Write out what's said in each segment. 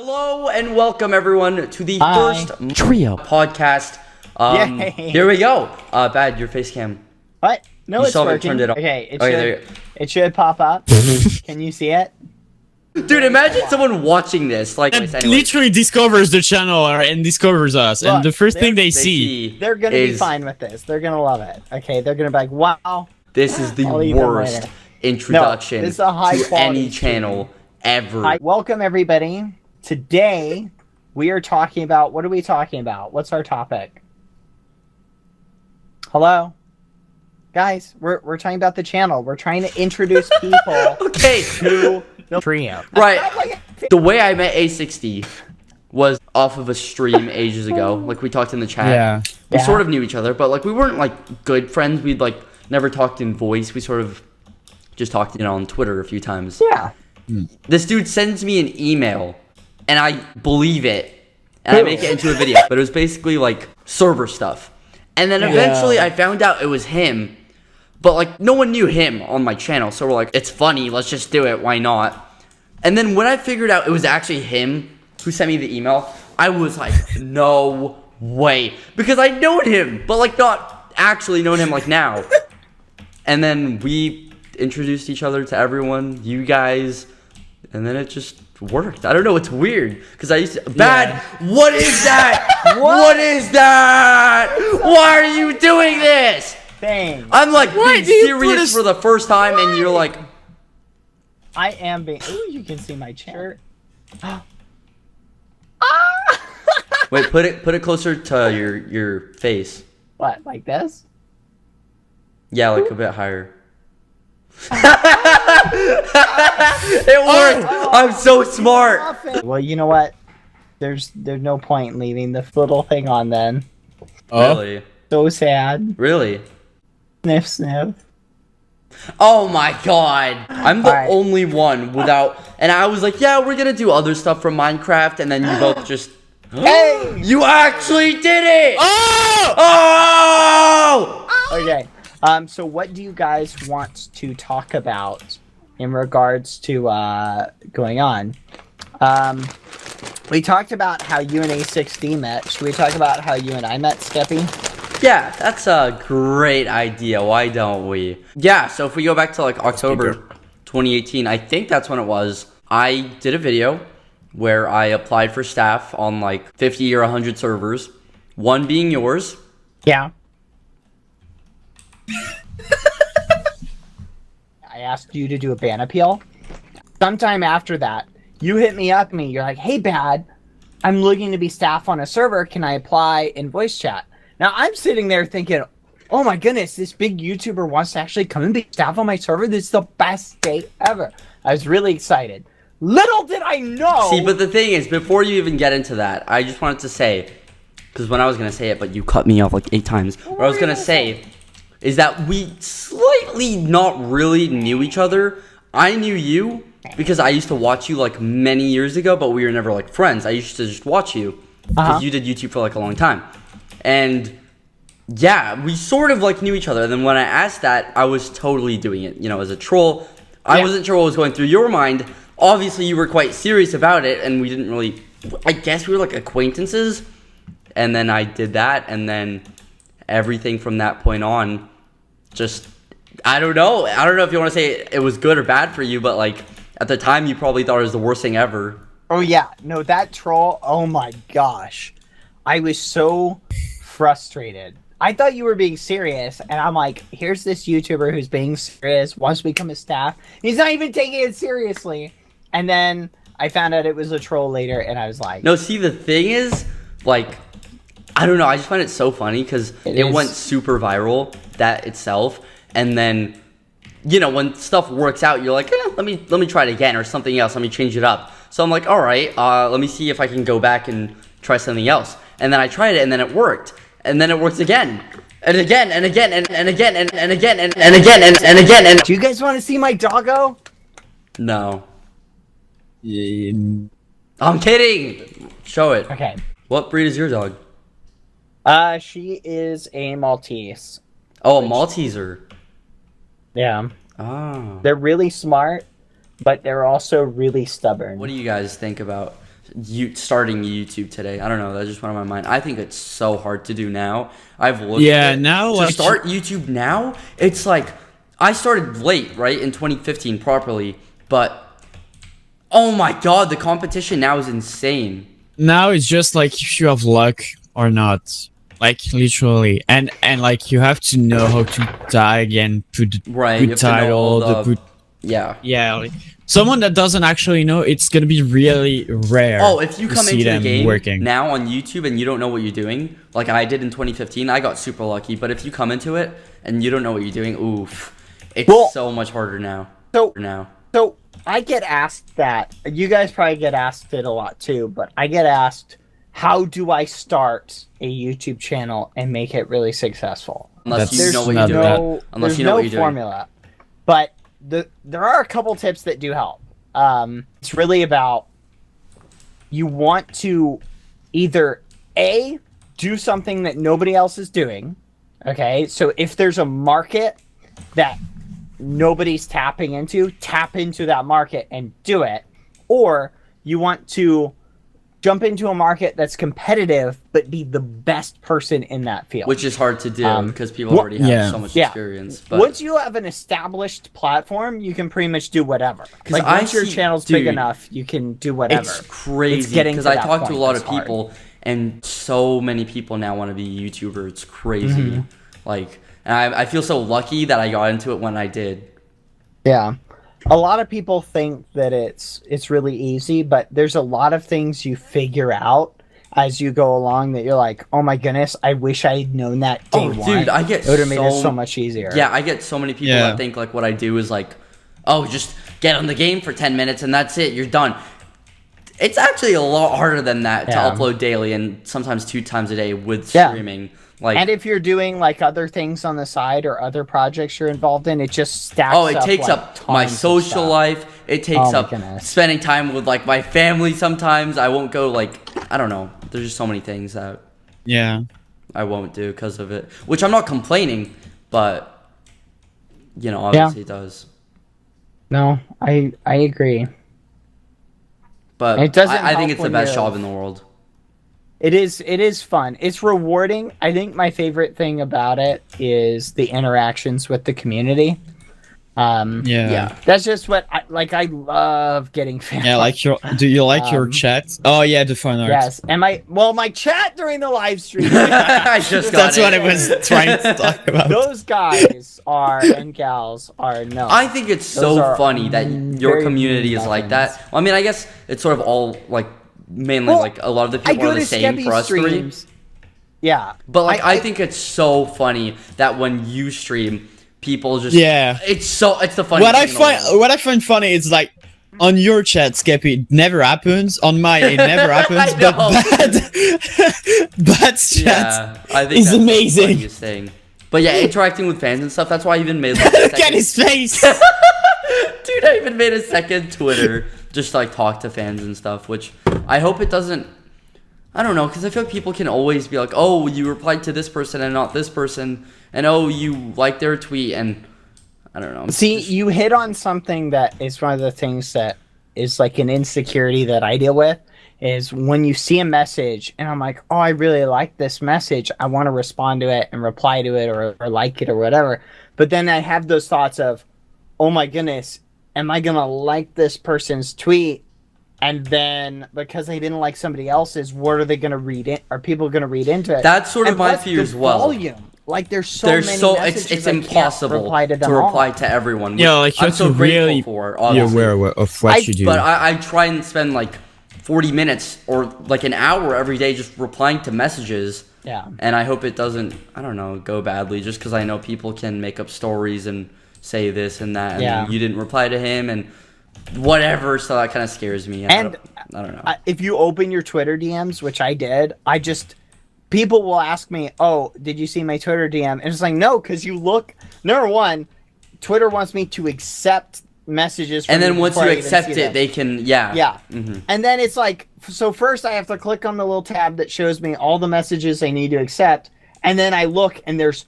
Hello and welcome everyone to the Hi. first trio podcast. Yay. Here we go. Bad, your face cam. What? No, You it's still haven't working. turned it on. Okay, Okay, it should pop up. Can you see it? Dude, imagine someone watching this. Like, That anyway, literally discovers the channel and discovers us, Look, and the first thing they they see. They're gonna be is fine with this. They're gonna love it. Okay, they're gonna be like, wow. this is the I'll eat them worst later. introduction this is a high to quality any channel ever. Hi, welcome everybody. Today we are talking about, what are we talking about? What's our topic? Hello? Guys, we're talking about the channel. We're trying to introduce people Okay, to the trio. right. The way I met A60 was off of a stream ages ago. Like, we talked in the chat. Yeah. We Yeah. sort of knew each other, but like we weren't like good friends. We'd like never talked in voice. We sort of just talked, on Twitter a few times. Yeah. This dude sends me an email, and I believe it, and I make it into a video. But it was basically like server stuff. And then eventually I found out it was him, but like no one knew him on my channel. So we're like, it's funny, let's just do it, why not? And then when I figured out it was actually him who sent me the email, I was like, no way. Because I'd known him, but like not actually known him like now. And then we introduced each other to everyone, you guys, and then it just worked. I don't know, it's weird. Because I used to, what is that? What is that? Why are you doing this? Thanks. I'm like being do you put serious us- for the first time, and you're like, I am being. Ooh, you can see my shirt. wait, put it closer to your face. What, like this? Yeah, like a bit higher. It worked. I'm so smart. Well, you know what? There's no point in leaving this little thing on then. Really? So sad. Really? Sniff, sniff. Oh my god. I'm the Alright. only one without, and I was like, yeah, we're gonna do other stuff from Minecraft, and then you both just, Hey! you actually did it! Oh! Oh! Okay. So what do you guys want to talk about in regards to going on? We talked about how you and A6D met. Should we talk about how you and I met, Skeppy? Yeah, that's a great idea. Why don't we? Yeah, so if we go back to like October 2018, I think that's when it was. I did a video where I applied for staff on like 50 or 100 servers, one being yours. Yeah. I asked you to do a ban appeal. Sometime after that, you hit me up and you're like, hey, Bad, I'm looking to be staff on a server. Can I apply in voice chat? Now, I'm sitting there thinking, oh my goodness, this big YouTuber wants to actually come and be staff on my server. This is the best day ever. I was really excited. Little did I know. See, but the thing is, before you even get into that, I just wanted to say, because when I was going to say it, but you cut me off like 8 times, what I was going to say is that we slightly not really knew each other. I knew you because I used to watch you like many years ago, but we were never like friends. I used to just watch you because you did YouTube for like a long time. And yeah, we sort of like knew each other. And then when I asked that, I was totally doing it, as a troll. I wasn't sure what was going through your mind. Obviously, you were quite serious about it, and we didn't really, I guess we were like acquaintances. And then I did that, and then everything from that point on, just, I don't know if you want to say it was good or bad for you, but like, at the time, you probably thought it was the worst thing ever. Oh yeah, no, that troll, oh my gosh. I was so frustrated. I thought you were being serious, and I'm like, here's this YouTuber who's being serious, wants to become a staff. He's not even taking it seriously. And then I found out it was a troll later, and I was like... No, see, the thing is, like, I don't know, I just find it so funny, because it went super viral, that itself, and then, when stuff works out, you're like, let me try it again, or something else, let me change it up. So I'm like, alright, let me see if I can go back and try something else. And then I tried it, and then it worked. And then it worked again. And again, and again, and again, and again, and again, and again, and... Do you guys want to see my doggo? No. I'm kidding! Show it. Okay. What breed is your dog? She is a Maltese. Oh, a Malteser. Yeah. Oh. They're really smart, but they're also really stubborn. What do you guys think about starting YouTube today. I don't know. That just went on my mind. I think it's so hard to do now. I've looked. Yeah, at it. now, to like, start YouTube now, it's like I started late, right, in 2015 properly, but oh my god, the competition now is insane. Now it's just like if you have luck or not, like literally, and like you have to know how to tag and put the Right, you good have to know title, all the good. Yeah. Yeah, like, someone that doesn't actually know, it's gonna be really rare. Oh, if you to come see into the them game working. now on YouTube and you don't know what you're doing, like I did in 2015, I got super lucky. But if you come into it and you don't know what you're doing, oof, it's so much harder now. So I get asked that. You guys probably get asked it a lot too, but I get asked, how do I start a YouTube channel and make it really successful? Unless you That's know what not you're bad. doing. Unless there's you know no what you're doing. formula. But there are a couple tips that do help. It's really about, you want to either A, do something that nobody else is doing. Okay, so if there's a market that nobody's tapping into, tap into that market and do it. Or you want to jump into a market that's competitive but be the best person in that field. Which is hard to do because people already have so much experience. But once you have an established platform, you can pretty much do whatever. Like I once your see- channel's dude, big enough, you can do whatever. it's crazy getting because to I that talk to a point lot that's of people and so many people now want to be a YouTuber. It's crazy. Mm-hmm. Like, and I feel so lucky that I got into it when I did. Yeah. A lot of people think that it's really easy, but there's a lot of things you figure out as you go along that you're like, oh my goodness, I wish I had known that day one. Dude, I get it would have made it so much easier. Yeah, I get so many people that think like what I do is like, oh, just get on the game for 10 minutes and that's it, you're done. It's actually a lot harder than that to upload daily and sometimes 2 times a day with streaming. Like, and if you're doing like other things on the side or other projects you're involved in, it just stacks up. oh, it takes like, up my tons of social stuff. life. It takes up goodness. spending time with like my family sometimes. I won't go like, I don't know. There's just so many things that I won't do because of it. Which I'm not complaining, but you know, obviously it does. No, I agree. But It doesn't I think help it's the when best you're- job in the world. It is fun. It's rewarding. I think my favorite thing about it is the interactions with the community. Yeah. That's just what I like. I love getting fans. Yeah, like do you like your chat? Oh yeah, the fun art. Yes, and my chat during the live stream. I just got That's it. what I was trying to talk about. Those guys are and gals are no. I think it's Those so are funny that your very community is like that. muffins. Well, I mean, I guess it's sort of all like mainly Well, like a lot of the I people go are the to same Skeppy for us three. streams. Yeah, But like I think it's so funny that when you stream, people just it's the funny. What I find funny is like on your chat, Skeppy, it never happens. On mine, it never happens. I But know. Bad's chat Yeah, I think is that's amazing. The funniest thing. But yeah, interacting with fans and stuff. That's why I even made like, Look at his face. Dude, I even made a second Twitter just to, like talk to fans and stuff, which I hope it doesn't. I don't know, because I feel like people can always be like, oh, you replied to this person and not this person, and oh, you liked their tweet, and I don't know. See, you hit on something that is one of the things that is like an insecurity that I deal with, is when you see a message and I'm like, oh, I really like this message. I want to respond to it and reply to it or like it or whatever. But then I have those thoughts of, oh my goodness, am I going to like this person's tweet? And then because they didn't like somebody else's, what are they going to read it? Are people going to read into it? That's sort of And my plus fear the as well. Volume. Like there's so many messages, it's I can't impossible reply to them reply all. to everyone. Which Yeah, like you I'm have so to grateful really for. be Obviously. aware of what you do. But I try and spend like 40 minutes or like an hour every day just replying to messages. Yeah. And I hope it doesn't, I don't know, go badly just because I know people can make up stories and say this and that. And you didn't reply to him and whatever. So that kind of scares me. I don't know. If you open your Twitter DMs, which I did, people will ask me, oh, did you see my Twitter DM? And it's like, no, because you look, number one, Twitter wants me to accept messages from and then you once before you I even accept see it, them. they can, yeah. Mm-hmm. And then it's like, so first I have to click on the little tab that shows me all the messages I need to accept. And then I look and there's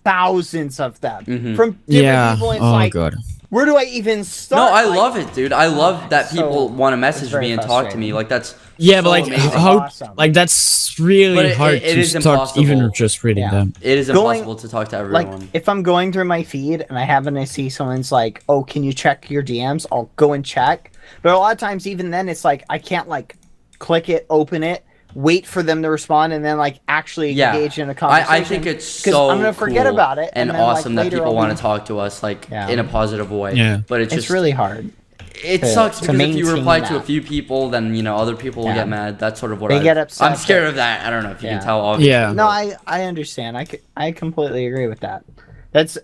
thousands of them from different people. It's oh like, god. where do I even start? No, I Like, love it, dude. I love that so- people want to message very me and talk to me. frustrating. Like that's Yeah, so but like amazing. how Awesome. like that's really But hard it to is start even impossible. just reading Yeah. them. It is Going- impossible to talk to like everyone. if I'm going through my feed and I happen to see someone's like, "Oh, can you check your DMs?" I'll go and check. But a lot of times, even then, it's like I can't like click it, open it, wait for them to respond, and then like actually Yeah. engage in a conversation. I think it's 'Cause so I'm gonna forget cool about it, and and then, like, awesome that later people I'll want be- to talk to us like Yeah. in a positive way. Yeah. But it's It's just really hard. it to- sucks to because if you maintain reply to a that. few people, then you know other people will Yeah. get mad. That's sort of what They get upset I'm scared that- of that. I don't know if you Yeah. can tell. Obviously, Yeah. No, I understand. I completely agree with that.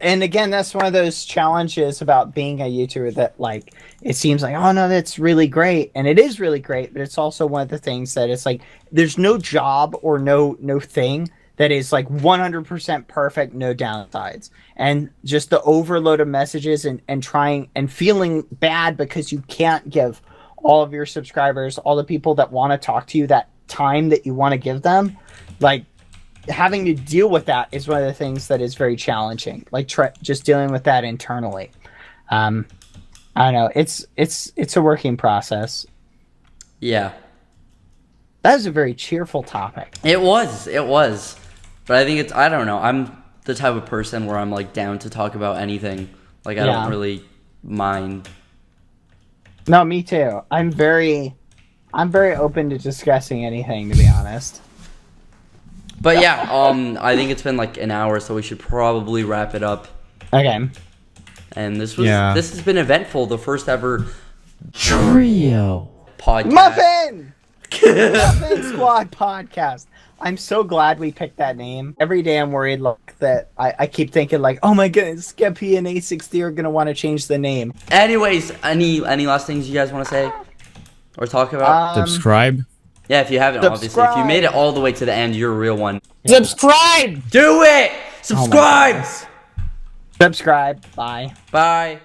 And again, that's one of those challenges about being a YouTuber that like it seems like, oh no, that's really great, and it is really great, but it's also one of the things that it's like there's no job or no thing that is like 100% perfect, no downsides, and just the overload of messages and trying and feeling bad because you can't give all of your subscribers, all the people that want to talk to you, that time that you want to give them, like having to deal with that is one of the things that is very challenging. Like just dealing with that internally. I don't know. It's a working process. yeah, That is a very cheerful topic. it was, but I think it's I don't know. I'm the type of person where I'm like down to talk about anything. Like I Yeah. don't really mind. No, me too. I'm very open to discussing anything, to be honest. But yeah, I think it's been like an hour, so we should probably wrap it up. Okay. And this has been eventful. The first ever Trio. podcast. Muffin! Muffin Squad podcast. I'm so glad we picked that name. Every day I'm worried that I keep thinking like, oh my goodness, Skeppy and A60 are gonna want to change the name. Anyways, any last things you guys want to say or talk about? Subscribe. Yeah, if you haven't, obviously, if you subscribe. made it all the way to the end, you're a real one. Subscribe. Do it. Oh my Subscribe. goodness. Subscribe. Bye. Bye.